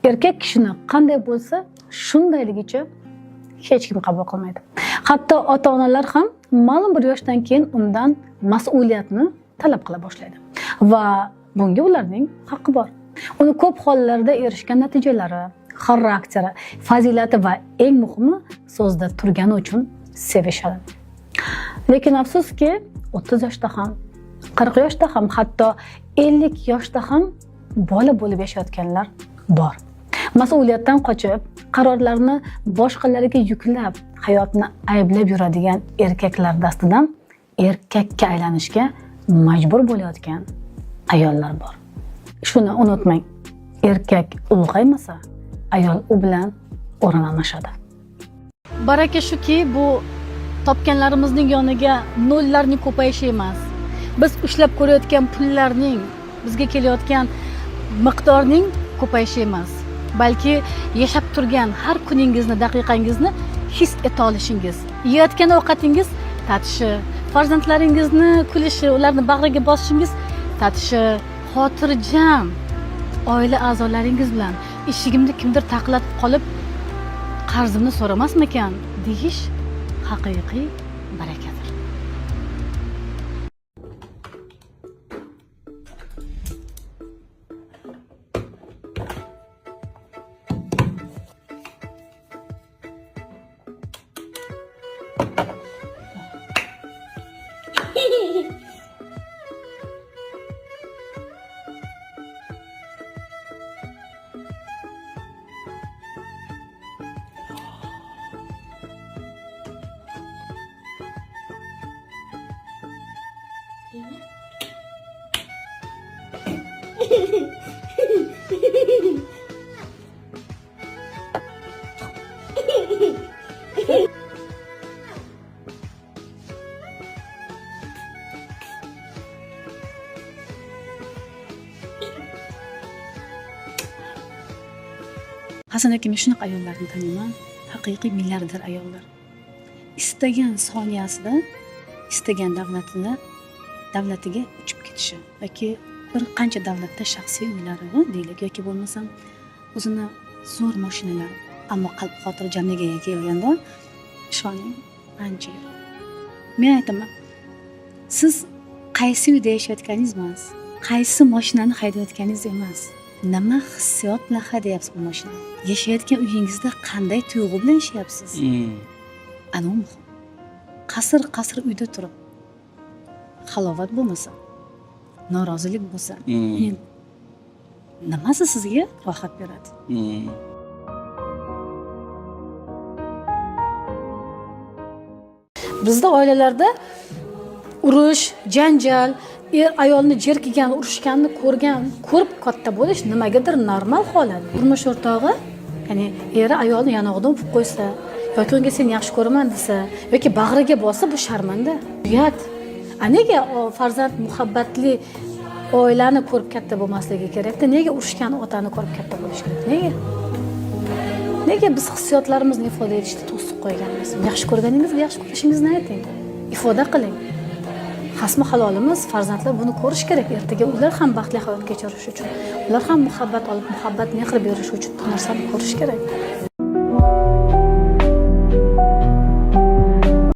Erkak kishini qanday bo'lsa, shundayligicha hech kim qabul qilmaydi. Hatto ota-onalar ham ma'lum bir yoshdan keyin undan mas'uliyatni talab qila boshlaydi. Va bunga ularning haqqi bor. Uni ko'p hollarda erishgan natijalari, xarakteri, fazilati va eng muhimi so'zda turgani uchun sevishadi. Lekin afsuski, 30 yoshda ham, 40 yoshda ham, hatto 50 yoshda ham bola bo'lib yashayotganlar bor. Mas'uliyatdan qochib, qarorlarni boshqalarga yuklab, hayotni ayblab yuradigan erkaklar dastidan erkakka aylanishga majbur bo'layotgan ayollar bor. Shuni unutmang, erkak ulg'aymasa, ayol u bilan o'rin almashadi. Baraka shuki, bu topganlarimizning yoniga nollarning ko'payishi emas. Biz ushlab ko'rayotgan pullarning, bizga kelayotgan miqdorning ko'payishi emas, balki yashab turgan har kuningizni, daqiqangizni his eta olishingiz, yeyotgan ovqatingiz tatishi, farzandlaringizni kulishi, ularni bag'riga bosishingiz tatishi, xotirjam oila a'zolaringiz bilan eshigimni kimdir taqlatib qolib, qarzimni so'ramasmikan deyish haqiqiy barakadir. Hasan aka, men shunaqa ayollarni taniyman, haqiqiy milliarder ayollar. Istagan soniyasida istagan davlatiga uchib ketishi yoki bir qancha davlatda shaxsiy uylari deylik yoki bo'lmasam o'zini zo'r mashinalari, ammo qalb xotirjamligiga ega kelganda ishoning ancha yiroq. Men aytaman, siz qaysi uyda yashayotganingiz emas, qaysi mashinani haydayotganingiz emas, nima hissiyot bilan haydayapsiz bu mashinani? Yashayotgan uyingizda qanday tuyg'u bilan yashayapsiz? Ana u muhim. Qasr uyda turib halovat bo'lmasa, norozilik bo'lsa, nimasi sizga rohat beradi? Bizda oilalarda urush, janjal, er ayolni jerkigan, urushganni ko'rib katta bo'lish nimagadir normal holat. Turmush o'rtog'i, ya'ni eri ayolni yanog'idan o'pib qo'ysa, yoki unga sen yaxshi ko'raman desa, yoki bag'riga bossa, bu sharmanda. Uyat. Nega farzand muhabbatli oilani ko'rib katta bo'lmasligi kerak-da? Nega urushgan otani ko'rib katta bo'lish kerak? Nega biz hissiyotlarimizni ifoda etishda to'siq qo'yganmiz? Yaxshi ko'rganingizni, yaxshi ko'rishingizni ayting. Ifoda qiling. Xasmi halolimiz farzandlar buni ko'rish kerak. Ertaga ular ham baxtli hayot kechirish uchun, ular ham muhabbat olib, muhabbat mehr berish uchun bu narsani ko'rish kerak.